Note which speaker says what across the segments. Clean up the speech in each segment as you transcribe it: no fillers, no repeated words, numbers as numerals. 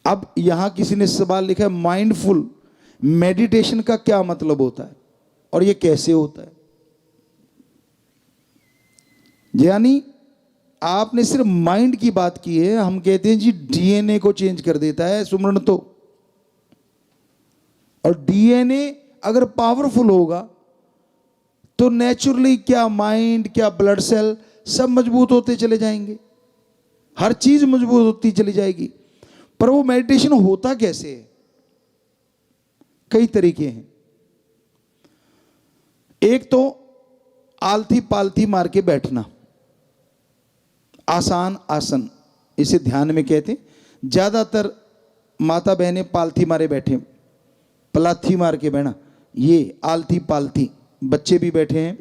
Speaker 1: अब यहां किसी ने सवाल लिखा है, माइंडफुल मेडिटेशन का क्या मतलब होता है और ये कैसे होता है। यानी आपने सिर्फ माइंड की बात की है, हम कहते हैं जी डीएनए को चेंज कर देता है सुमरण तो। और डीएनए अगर पावरफुल होगा तो नेचुरली क्या माइंड, क्या ब्लड सेल सब मजबूत होते चले जाएंगे, हर चीज मजबूत होती चली जाएगी। पर वो मेडिटेशन होता कैसे है? कई तरीके हैं। एक तो आलती पालती मार के बैठना, आसान आसन, इसे ध्यान में कहते हैं। ज्यादातर माता बहनें पालथी मारे बैठे, पलाथी मार के बैठना, ये आलती पालती, बच्चे भी बैठे हैं।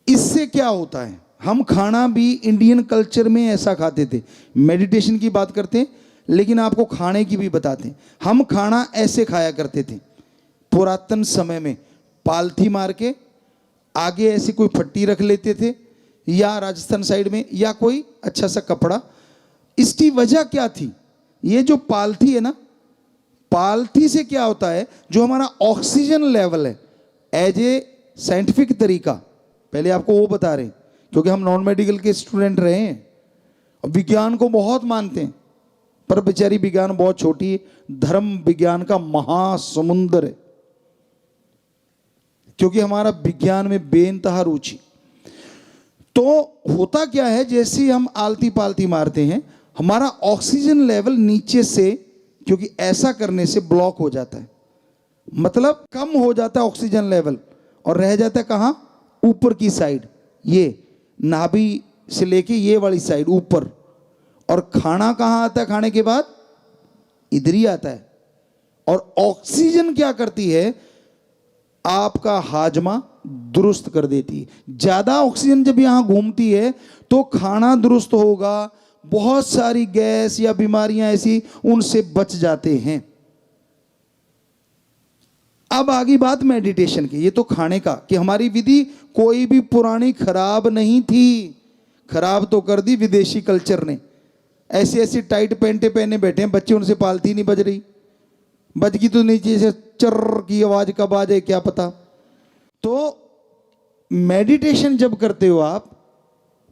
Speaker 1: इससे क्या होता है, हम खाना भी इंडियन कल्चर में ऐसा खाते थे। मेडिटेशन की बात करते हैं लेकिन आपको खाने की भी बताते हैं। हम खाना ऐसे खाया करते थे पुरातन समय में, पालथी मार के आगे ऐसी कोई फट्टी रख लेते थे, या राजस्थान साइड में या कोई अच्छा सा कपड़ा। इसकी वजह क्या थी? ये जो पालथी है ना, पालथी से क्या होता है, जो हमारा ऑक्सीजन लेवल है, एज ए साइंटिफिक तरीका, पहले आपको वो बता रहे हैं क्योंकि हम नॉन मेडिकल के स्टूडेंट रहे हैं और विज्ञान को बहुत मानते हैं, पर बेचारी विज्ञान बहुत छोटी है, धर्म विज्ञान का महासमुंदर है, क्योंकि हमारा विज्ञान में बेइंतहा रुचि। तो होता क्या है, जैसे ही हम आलती पालती मारते हैं हमारा ऑक्सीजन लेवल नीचे से, क्योंकि ऐसा करने से ब्लॉक हो जाता है, मतलब कम हो जाता है ऑक्सीजन लेवल, और रह जाता है कहां, ऊपर की साइड, ये नाभि से लेके ये वाली साइड ऊपर। और खाना कहां आता है, खाने के बाद इधर ही आता है। और ऑक्सीजन क्या करती है, आपका हाजमा दुरुस्त कर देती है। ज्यादा ऑक्सीजन जब यहां घूमती है तो खाना दुरुस्त होगा, बहुत सारी गैस या बीमारियां ऐसी उनसे बच जाते हैं। अब आगे बात मेडिटेशन की, ये तो खाने का, कि हमारी विधि कोई भी पुरानी खराब नहीं थी, खराब तो कर दी विदेशी कल्चर ने। ऐसी ऐसी टाइट पैंटे पहने बैठे हैं बच्चे, उनसे पालती नहीं बज रही, बज गई तो नीचे से चर्र की आवाज कब आ जाए क्या पता। तो मेडिटेशन जब करते हो आप,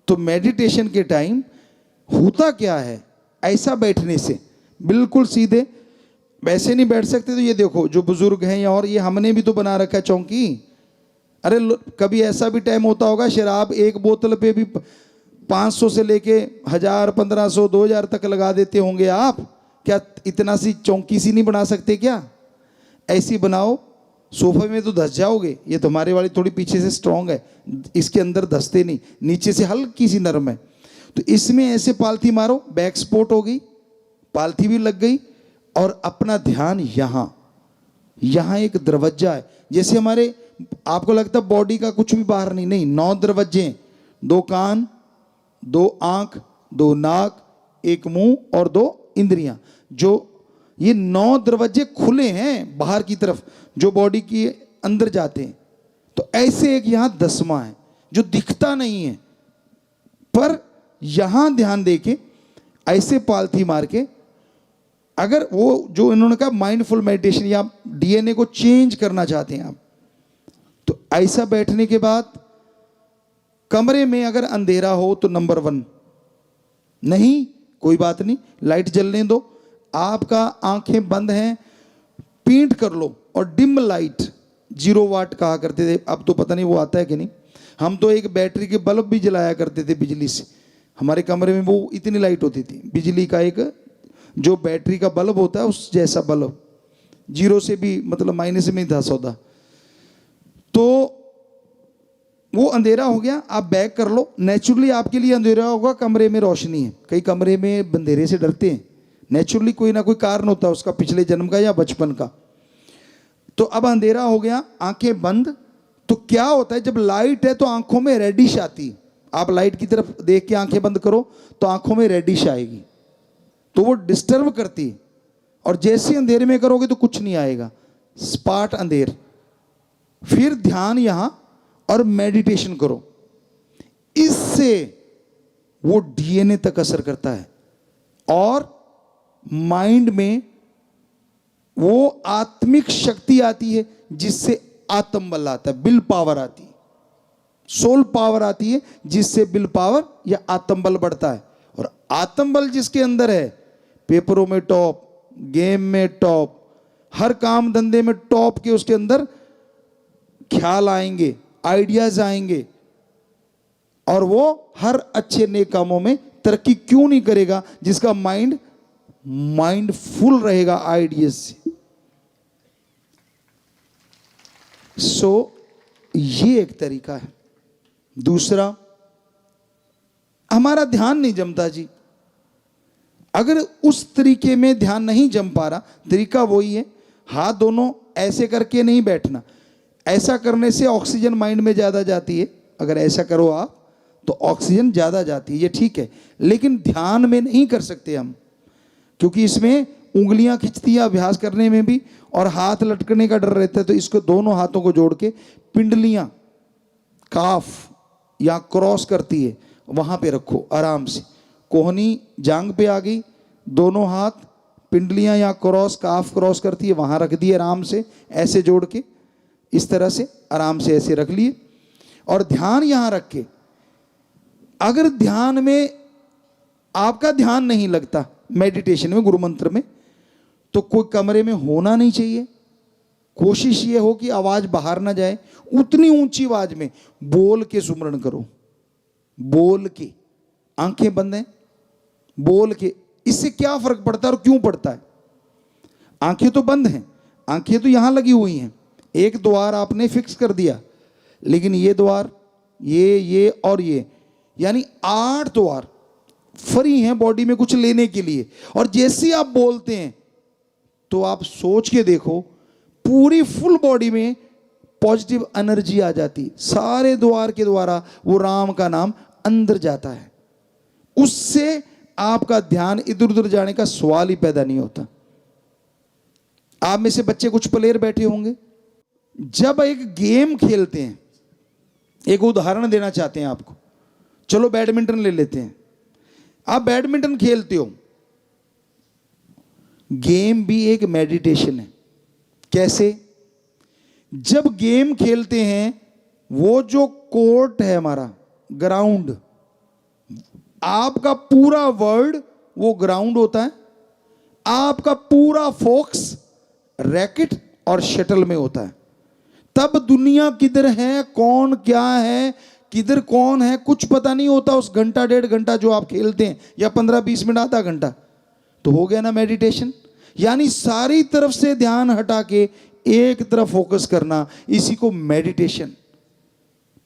Speaker 1: तो मेडिटेशन के टाइम होता क्या है, ऐसा बैठने से बिल्कुल सीधे, वैसे नहीं बैठ सकते। तो ये देखो जो बुजुर्ग हैं, या और ये हमने भी तो बना रखा है चौकी। अरे कभी ऐसा भी टाइम होता होगा, शराब एक बोतल पे भी 500 से लेके 1000, 1500, 2000 तक लगा देते होंगे आप। क्या इतना सी चौकी सी नहीं बना सकते क्या? ऐसी बनाओ, सोफे में तो धस जाओगे। ये तुम्हारे वाली थोड़ी पीछे से स्ट्रांग है, इसके अंदर धसते नहीं, नीचे से हल्की सी नरम है। तो इसमें ऐसे पालथी मारो, बैक सपोर्ट हो गई, पालथी भी लग गई, और अपना ध्यान यहां, यहां एक दरवाजा है, जैसे हमारे, आपको लगता है बॉडी का कुछ भी बाहर नहीं, नहीं, 9 दरवाजे, 2 कान, 2 आंख, 2 नाक, 1 मुंह और 2 इंद्रियां, जो ये 9 दरवाजे खुले हैं बाहर की तरफ, जो बॉडी के अंदर जाते हैं। तो ऐसे एक यहां 10वां है जो दिखता नहीं है, पर यहां ध्यान देके ऐसे पालथी मार के, अगर वो जो इन्होंने कहा माइंडफुल मेडिटेशन, या डीएनए को चेंज करना चाहते हैं आप, तो ऐसा बैठने के बाद कमरे में अगर अंधेरा हो तो नंबर 1, नहीं कोई बात नहीं, लाइट जलने दो, आपका आंखें बंद हैं, पींट कर लो, और डिम लाइट, 0 वाट कहा करते थे, अब तो पता नहीं वो आता है कि नहीं। हम तो एक बैटरी के बल्ब भी जलाया करते थे बिजली से, हमारे कमरे में वो इतनी लाइट होती थी, बिजली का एक जो बैटरी का बल्ब होता है उस जैसा बल्ब, 0 से भी मतलब माइनस में ही था सौदा। तो वो अंधेरा हो गया, आप बैक कर लो, नेचुरली आपके लिए अंधेरा होगा, कमरे में रोशनी है। कई कमरे में अंधेरे से डरते हैं, नेचुरली कोई ना कोई कारण होता है उसका, पिछले जन्म का या बचपन का। तो अब अंधेरा हो गया, आंखें बंद। तो क्या होता है, जब लाइट है तो आंखों में रेडिश आती, आप लाइट की तरफ देख के आंखें बंद करो तो आंखों में रेडिश आएगी, तो वो डिस्टर्ब करती है। और जैसे अंधेरे में करोगे तो कुछ नहीं आएगा, स्पाट अंधेर। फिर ध्यान यहां और मेडिटेशन करो, इससे वो डीएनए तक असर करता है और माइंड में वो आत्मिक शक्ति आती है जिससे आत्म बल आता है, विल पावर आती है, सोल पावर आती है जिससे विल पावर या आत्म बल बढ़ता है। और आत्म बल जिसके अंदर है, पेपरों में टॉप, गेम में टॉप, हर काम धंधे में टॉप के उसके अंदर ख्याल आएंगे, आइडियाज आएंगे, और वो हर अच्छे नेक कामों में तरक्की क्यों नहीं करेगा, जिसका माइंड फुल रहेगा आइडियाज से। सो ये एक तरीका है। दूसरा, हमारा ध्यान नहीं जमता जी। अगर उस तरीके में ध्यान नहीं जम पा रहा, तरीका वही है, हाथ दोनों ऐसे करके नहीं बैठना। ऐसा करने से ऑक्सीजन माइंड में ज़्यादा जाती है, अगर ऐसा करो आप तो ऑक्सीजन ज़्यादा जाती है, ये ठीक है। लेकिन ध्यान में नहीं कर सकते हम, क्योंकि इसमें उंगलियां खिंचती है अभ्यास करने में भी, और हाथ लटकने का डर रहता है। तो इसको दोनों हाथों को जोड़ के पिंडलियां काफ या क्रॉस करती है वहां पे रखो आराम से। कोहनी जांग पे आ गई, दोनों हाथ पिंडलियां या क्रॉस काफ क्रॉस करती है वहां रख दिए आराम से, ऐसे जोड़ के इस तरह से आराम से ऐसे रख लिए, और ध्यान यहां रख के। अगर ध्यान में आपका ध्यान नहीं लगता, मेडिटेशन में, गुरु मंत्र में, तो कोई कमरे में होना नहीं चाहिए। कोशिश ये हो कि आवाज बाहर ना जाए, उतनी ऊंची आवाज में बोल के सुमरण करो, बोल के, आंखें बंद हैं, बोल के। इससे क्या फर्क पड़ता है और क्यों पड़ता है? आंखें तो बंद हैं, आंखें तो यहां लगी हुई हैं, एक द्वार आपने फिक्स कर दिया, लेकिन ये द्वार, ये और ये, यानी 8 द्वार फ्री हैं बॉडी में कुछ लेने के लिए। और जैसे आप बोलते हैं तो आप सोच के देखो, पूरी फुल बॉडी में पॉजिटिव एनर्जी आ जाती, सारे द्वार के द्वारा वो राम का नाम अंदर जाता है। उससे आपका ध्यान इधर उधर जाने का सवाल ही पैदा नहीं होता। आप में से बच्चे कुछ प्लेयर बैठे होंगे, जब एक गेम खेलते हैं, एक उदाहरण देना चाहते हैं आपको, चलो बैडमिंटन ले लेते हैं। आप बैडमिंटन खेलते हो, गेम भी एक मेडिटेशन है। कैसे? जब गेम खेलते हैं, वो जो कोर्ट है हमारा, ग्राउंड, आपका पूरा वर्ल्ड वो ग्राउंड होता है, आपका पूरा फोकस रैकेट और शटल में होता है। तब दुनिया किधर है, कौन क्या है, किधर कौन है, कुछ पता नहीं होता उस घंटा 1.5 घंटा जो आप खेलते हैं, या 15-20 मिनट, आधा घंटा। तो हो गया ना मेडिटेशन। यानी सारी तरफ से ध्यान हटा के एक तरफ फोकस करना, इसी को मेडिटेशन।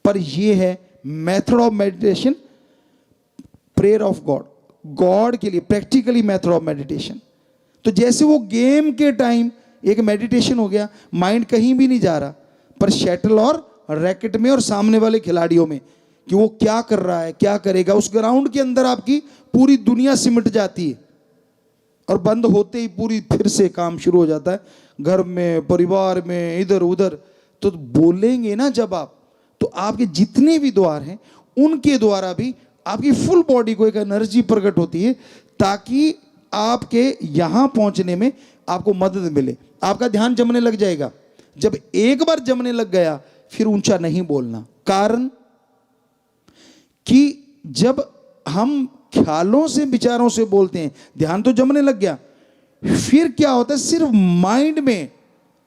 Speaker 1: पर यह है method of meditation, prayer of God, God के लिए प्रैक्टिकली मेथड ऑफ मेडिटेशन। तो जैसे वो गेम के टाइम एक मेडिटेशन हो गया, माइंड कहीं भी नहीं जा रहा, पर शटल और रैकेट में और सामने वाले खिलाड़ियों में कि वो क्या कर रहा है, क्या करेगा, उस ग्राउंड के अंदर आपकी पूरी दुनिया सिमट जाती है। और बंद होते ही पूरी फिर से काम शुरू हो जाता है, घर में, परिवार में, इधर उधर। तो बोलेंगे ना जब आप, तो आपके जितने भी द्वार हैं उनके द्वारा भी आपकी फुल बॉडी को एक एनर्जी प्रकट होती है, ताकि आपके यहां पहुंचने में आपको मदद मिले। आपका ध्यान जमने लग जाएगा। जब एक बार जमने लग गया, फिर ऊंचा नहीं बोलना। कारण कि जब हम ख्यालों से, विचारों से बोलते हैं, ध्यान तो जमने लग गया, फिर क्या होता है, सिर्फ माइंड में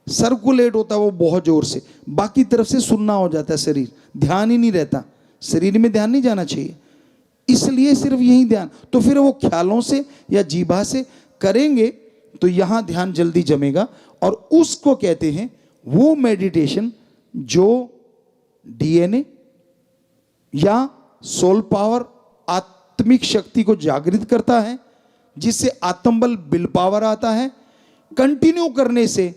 Speaker 1: सर्कुलेट होता है वो बहुत जोर से, बाकी तरफ से सुनना हो जाता है शरीर, ध्यान ही नहीं रहता। शरीर में ध्यान नहीं जाना चाहिए, इसलिए सिर्फ यही ध्यान। तो फिर वो ख्यालों से या जीभा से करेंगे तो यहां ध्यान जल्दी जमेगा, और उसको कहते हैं वो मेडिटेशन जो डीएनए या सोल पावर, आत्मिक शक्ति को जागृत करता है, जिससे आत्मबल, विल पावर आता है। कंटिन्यू करने से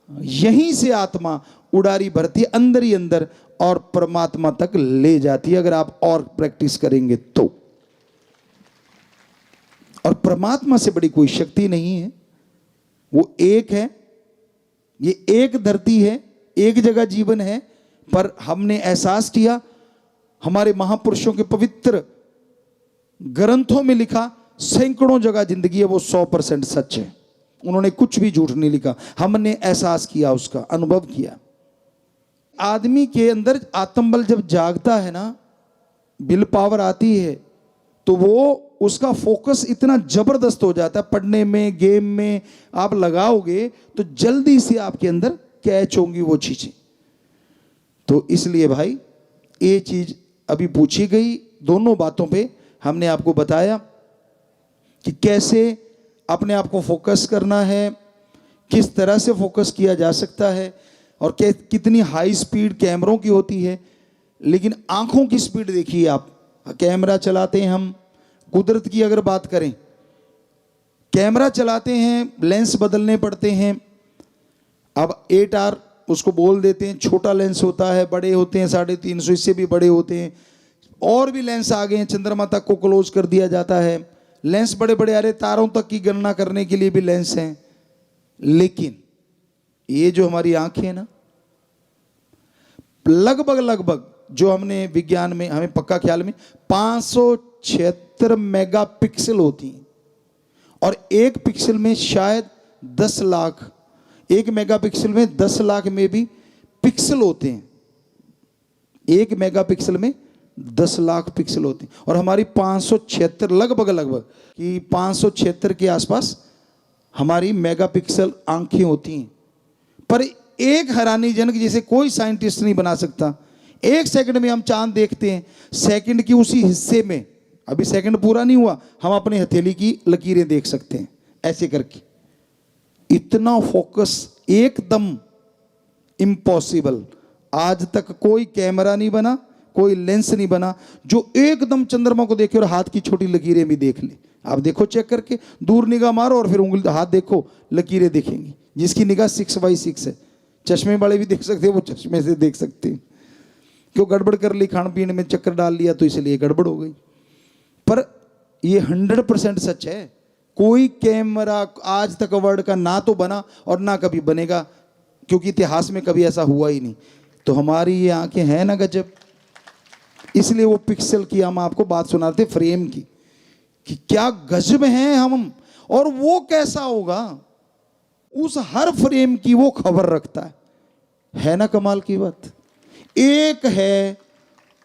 Speaker 1: यहीं से आत्मा उड़ारी भरती है अंदर ही अंदर, और परमात्मा तक ले जाती है, अगर आप और प्रैक्टिस करेंगे तो। और परमात्मा से बड़ी कोई शक्ति नहीं है, वो एक है। ये एक धरती है, एक जगह जीवन है, पर हमने एहसास किया, हमारे महापुरुषों के पवित्र ग्रंथों में लिखा, सैकड़ों जगह जिंदगी है वो 100% सच है। उन्होंने कुछ भी झूठ नहीं लिखा, हमने एहसास किया, उसका अनुभव किया। आदमी के अंदर आत्मबल जब जागता है ना, विल पावर आती है, तो वो उसका फोकस इतना जबरदस्त हो जाता है, पढ़ने में, गेम में आप लगाओगे तो जल्दी से आपके अंदर कैच होंगी वो चीजें। तो इसलिए भाई ये चीज अभी पूछी गई, दोनों बातों पे हमने आपको बताया कि कैसे अपने आप को फोकस करना है, किस तरह से फोकस किया जा सकता है, और कितनी हाई स्पीड कैमरों की होती है। लेकिन आंखों की स्पीड देखिए आप, कैमरा चलाते हैं हम, कुदरत की अगर बात करें, कैमरा चलाते हैं, लेंस बदलने पड़ते हैं। अब 8R उसको बोल देते हैं, छोटा लेंस होता है, बड़े होते हैं 350, इससे भी बड़े होते हैं, और भी लेंस आ गए हैं, चंद्रमा तक को क्लोज कर दिया जाता है। लेंस बड़े बड़े आ रहे, तारों तक की गणना करने के लिए भी लेंस हैं। लेकिन ये जो हमारी आंखें हैं ना, लगभग जो हमने विज्ञान में हमें पक्का ख्याल में 576 मेगापिक्सल होती हैं, और एक पिक्सल में शायद 10 लाख, एक मेगापिक्सल में 10 लाख में भी पिक्सल होते हैं। एक मेगापिक्सल में 10 लाख पिक्सल होते हैं, और हमारी 576 लगभग कि 576 के आसपास हमारी मेगापिक्सल आंखें होती हैं। पर एक हैरानीजनक, जिसे कोई साइंटिस्ट नहीं बना सकता, 1 सेकंड में हम चांद देखते हैं, सेकंड की उसी हिस्से में, अभी सेकंड पूरा नहीं हुआ, हम अपनी हथेली की लकीरें देख सकते हैं ऐसे करके। इतना फोकस एकदम इम्पॉसिबल, आज तक कोई कैमरा नहीं बना, कोई लेंस नहीं बना जो एकदम चंद्रमा को देखे और हाथ की छोटी लकीरें भी देख ले। आप देखो चेक करके, दूर निगाह मारो और फिर उंगली हाथ देखो, लकीरें दिखेंगी। जिसकी निगाह 6x6 है, चश्मे वाले भी देख सकते हैं, वो चश्मे से देख सकते हैं। क्यों गड़बड़ कर ली, खान पीने में चक्कर डाल लिया तो इसलिए गड़बड़ हो गई। पर ये 100% सच है, कोई कैमरा आज तक वर्ल्ड का ना तो बना और ना कभी बनेगा, क्योंकि इतिहास में कभी ऐसा हुआ ही नहीं। तो हमारी ये आंखें हैं ना गजब। इसलिए वो पिक्सल की हम आपको बात सुना रहे थे, फ्रेम की, कि क्या गजब हैं हम, और वो कैसा होगा, उस हर फ्रेम की वो खबर रखता है ना कमाल की बात। एक है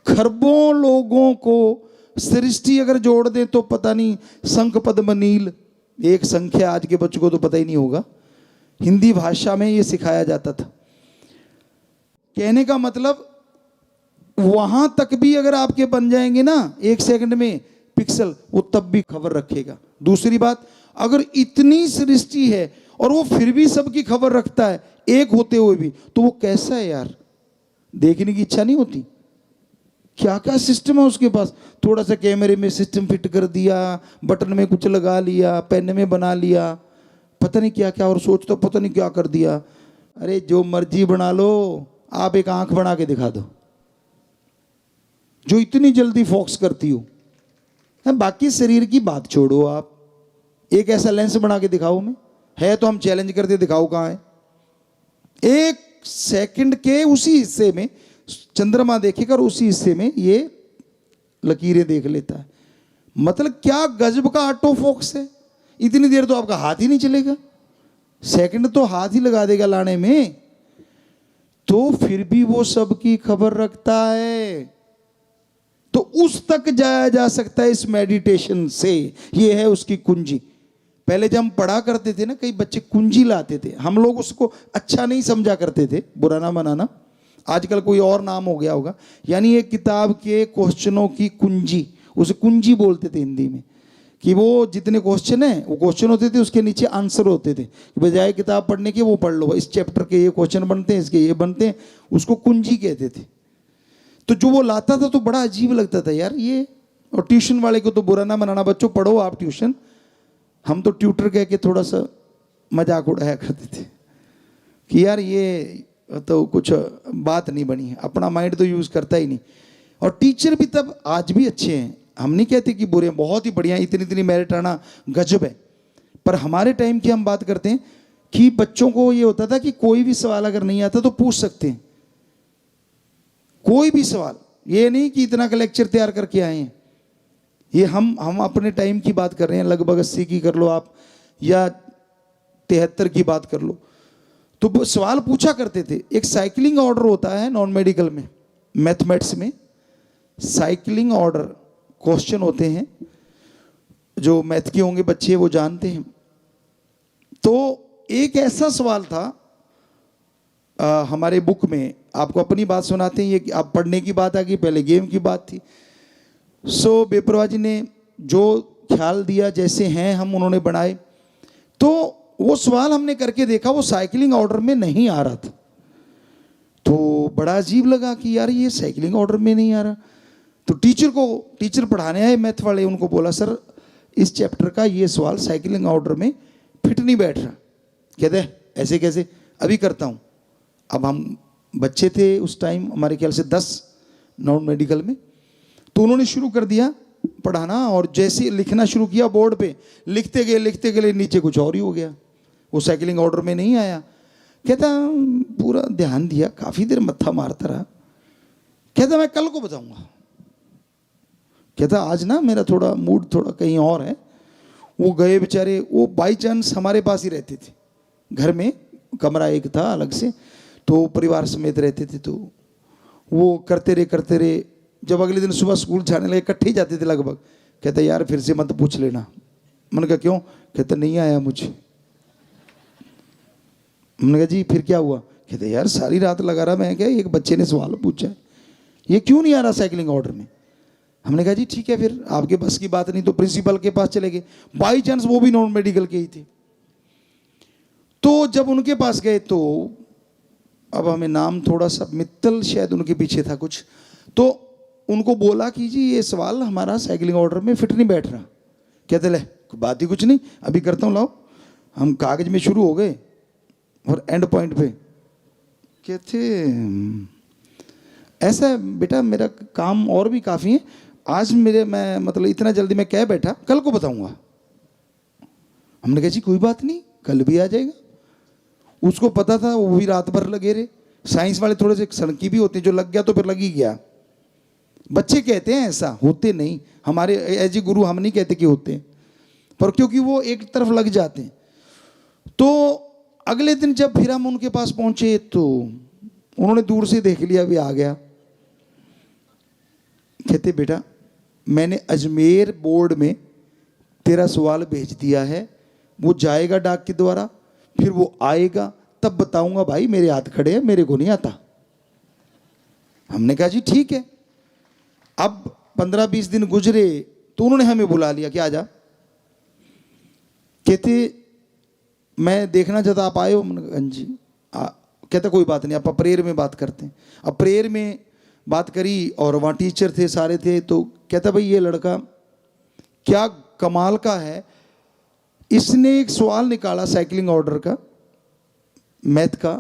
Speaker 1: खरबों लोगों को सृष्टि अगर जोड़ दें तो पता नहीं, शंख पद्म नील, एक संख्या आज के बच्चों को तो पता ही नहीं होगा, हिंदी भाषा में ये सिखाया जाता था। कहने का मतलब वहां तक भी अगर आपके बन जाएंगे ना 1 सेकंड में पिक्सल, वो तब भी खबर रखेगा। दूसरी बात, अगर इतनी सृष्टि है और वो फिर भी सबकी खबर रखता है एक होते हुए भी, तो वो कैसा है यार, देखने की इच्छा नहीं होती। क्या क्या सिस्टम है उसके पास, थोड़ा सा कैमरे में सिस्टम फिट कर दिया, बटन में कुछ लगा लिया, पेन में बना लिया, पता नहीं क्या क्या, और सोचता पता नहीं क्या कर दिया। अरे जो मर्जी बना लो, आप एक आंख बना के दिखा दो जो इतनी जल्दी फोकस करती हो। बाकी शरीर की बात छोड़ो, आप एक ऐसा लेंस बना के दिखाओ, में है तो हम चैलेंज करते दिखाओ कहाँ है। 1 सेकंड के उसी हिस्से में चंद्रमा देखेगा और उसी हिस्से में ये लकीरें देख लेता है। मतलब क्या गजब का ऑटो फोकस है। इतनी देर तो आपका हाथ ही नहीं चलेगा, सेकंड तो हाथ ही लगा देगा लाने में, तो फिर भी वो सबकी खबर रखता है। तो उस तक जाया जा सकता है इस मेडिटेशन से, ये है उसकी कुंजी। पहले जब हम पढ़ा करते थे ना, कई बच्चे कुंजी लाते थे, हम लोग उसको अच्छा नहीं समझा करते थे, बुरा ना मनाना, आजकल कोई और नाम हो गया होगा। यानी एक किताब के क्वेश्चनों की कुंजी, उसे कुंजी बोलते थे हिंदी में, कि वो जितने क्वेश्चन हैं वो क्वेश्चन होते थे, उसके नीचे आंसर होते थे। बजाय किताब पढ़ने के वो पढ़ लो, इस चैप्टर के ये क्वेश्चन बनते हैं, इसके ये बनते हैं, उसको कुंजी कहते थे। तो जो वो लाता था तो बड़ा अजीब लगता था यार ये। और ट्यूशन वाले को तो बुरा ना मनाना, बच्चों पढ़ो आप ट्यूशन, हम तो ट्यूटर कह के थोड़ा सा मजाक उड़ाया करते थे कि यार ये तो कुछ बात नहीं बनी है, अपना माइंड तो यूज़ करता ही नहीं। और टीचर भी तब, आज भी अच्छे हैं, हम नहीं कहते कि बुरे हैं, बहुत ही बढ़िया, इतनी इतनी मेरिट आना गजब है। पर हमारे टाइम की हम बात करते हैं कि बच्चों को ये होता था कि कोई भी सवाल अगर नहीं आता तो पूछ सकते हैं, कोई भी सवाल, ये नहीं कि इतना का लेक्चर तैयार करके आए हैं। ये हम अपने टाइम की बात कर रहे हैं, लगभग 80 की कर लो आप या 73 की बात कर लो। तो वो सवाल पूछा करते थे। एक साइकिलिंग ऑर्डर होता है नॉन मेडिकल में, मैथमेटिक्स में साइकिलिंग ऑर्डर क्वेश्चन होते हैं, जो मैथ के होंगे बच्चे वो जानते हैं। तो एक ऐसा सवाल था हमारे बुक में, आपको अपनी बात सुनाते हैं, ये आप पढ़ने की बात आ गई, पहले गेम की बात थी। सो बेपरवाह जी ने जो ख्याल दिया, जैसे हैं हम उन्होंने बनाए। तो वो सवाल हमने करके देखा, वो साइकिलिंग ऑर्डर में नहीं आ रहा था। तो बड़ा अजीब लगा कि यार ये साइकिलिंग ऑर्डर में नहीं आ रहा। तो टीचर पढ़ाने आए मैथ वाले, उनको बोला सर इस चैप्टर का ये सवाल साइकिलिंग ऑर्डर में फिट नहीं बैठ रहा। कहते ऐसे कैसे, अभी करता हूँ। अब हम बच्चे थे उस टाइम, हमारे ख्याल से 10 नॉन मेडिकल में। तो उन्होंने शुरू कर दिया पढ़ाना, और जैसे लिखना शुरू किया बोर्ड पे, लिखते गए नीचे कुछ और ही हो गया, वो साइकिलिंग ऑर्डर में नहीं आया। कहता पूरा ध्यान दिया, काफ़ी देर मत्था मारता रहा। कहता मैं कल को बताऊंगा। कहता आज ना मेरा थोड़ा मूड थोड़ा कहीं और है। वो गए बेचारे, वो बाई चांस हमारे पास ही रहते थे, घर में कमरा एक था अलग से, तो परिवार समेत रहते थे। तो वो करते रहे। जब अगले दिन सुबह स्कूल जाने लगे, इकट्ठे ही जाते थे लगभग। कहता यार फिर से मत पूछ लेना। मैंने कहा क्यों? कहता नहीं आया मुझे। मैंने कहा जी फिर क्या हुआ? कहते यार सारी रात लगा रहा मैं, क्या एक बच्चे ने सवाल पूछा है, ये क्यों नहीं आ रहा साइकिलिंग ऑर्डर में। हमने कहा जी ठीक है, फिर आपके बस की बात नहीं, तो प्रिंसिपल के पास चले गए। बाई चांस वो भी नॉन मेडिकल के ही थे। तो जब उनके पास गए, तो अब हमें नाम थोड़ा सा मित्तल शायद उनके पीछे था कुछ, तो उनको बोला कि जी ये सवाल हमारा साइकिलिंग ऑर्डर में फिट नहीं बैठ रहा। कहते ले बात ही कुछ नहीं, अभी करता हूँ, लाओ। हम कागज में शुरू हो गए और एंड पॉइंट पे कहते ऐसा बेटा मेरा काम और भी काफ़ी है, आज मैं मतलब इतना जल्दी मैं कह बैठा, कल को बताऊंगा। हमने कहा जी कोई बात नहीं, कल भी आ जाएगा। उसको पता था, वो भी रात भर लगे रहे। साइंस वाले थोड़े से सनकी भी होते हैं, जो लग गया तो फिर लग ही गया। बच्चे कहते हैं ऐसा, होते नहीं। हमारे एज ए गुरु हम नहीं कहते कि होते हैं, पर क्योंकि वो एक तरफ लग जाते हैं। तो अगले दिन जब फिर हम उनके पास पहुंचे, तो उन्होंने दूर से देख लिया, भी आ गया। कहते बेटा मैंने अजमेर बोर्ड में तेरा सवाल भेज दिया है, वो जाएगा डाक के द्वारा, फिर वो आएगा तब बताऊंगा। भाई मेरे हाथ खड़े हैं, मेरे को नहीं आता। हमने कहा जी ठीक है। अब 15-20 दिन गुजरे, तो उन्होंने हमें बुला लिया कि आजा। कहते मैं देखना चाहता, आप आए हो? जी। कहता कोई बात नहीं, आप प्रेयर में बात करते हैं। अब प्रेयर में बात करी, और वहाँ टीचर थे, सारे थे। तो कहता भाई ये लड़का क्या कमाल का है, इसने एक सवाल निकाला साइकिलिंग ऑर्डर का, मैथ का,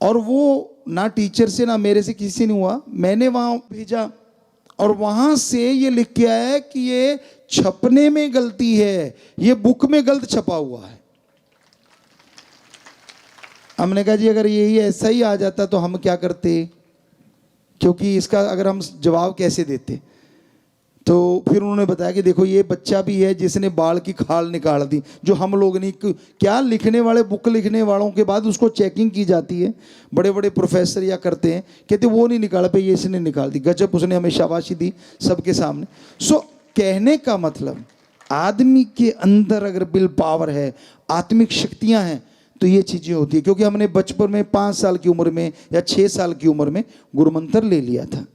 Speaker 1: और वो ना टीचर से ना मेरे से किसी से नहीं हुआ। मैंने वहाँ भेजा, और वहाँ से ये लिख के आया कि ये छपने में गलती है, ये बुक में गलत छपा हुआ है। हमने कहा जी अगर यही ऐसा ही आ जाता तो हम क्या करते, क्योंकि इसका अगर हम जवाब कैसे देते। तो फिर उन्होंने बताया कि देखो ये बच्चा भी है जिसने बाल की खाल निकाल दी, जो हम लोग नहीं। क्या लिखने वाले, बुक लिखने वालों के बाद उसको चेकिंग की जाती है, बड़े बड़े प्रोफेसर या करते हैं, कहते वो नहीं निकाल पे, ये इसने निकाल दी। गजब, उसने हमें शाबाशी दी सबके सामने। सो कहने का मतलब, आदमी के अंदर अगर विल पावर है, आत्मिक शक्तियां हैं, तो ये चीज़ें होती है। क्योंकि हमने बचपन में 5 साल की उम्र में या 6 साल की उम्र में गुरुमंत्र ले लिया था।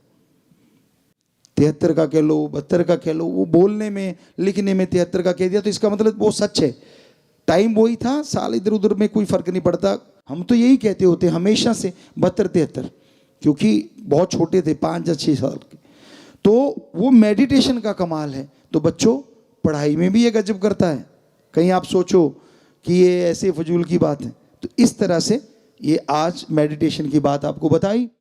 Speaker 1: 73 का कह लो, 72 का कह लो, वो बोलने में लिखने में 73 का कह दिया, तो इसका मतलब वो सच है। टाइम वही था, साल इधर उधर में कोई फर्क नहीं पड़ता। हम तो यही कहते होते हमेशा से 72-73, क्योंकि बहुत छोटे थे, 5 या 6 साल के। तो वो मेडिटेशन का कमाल है। तो बच्चों पढ़ाई में भी ये गजब करता है। कहीं आप सोचो कि ये ऐसे फजूल की बात है, तो इस तरह से ये आज मेडिटेशन की बात आपको बताई।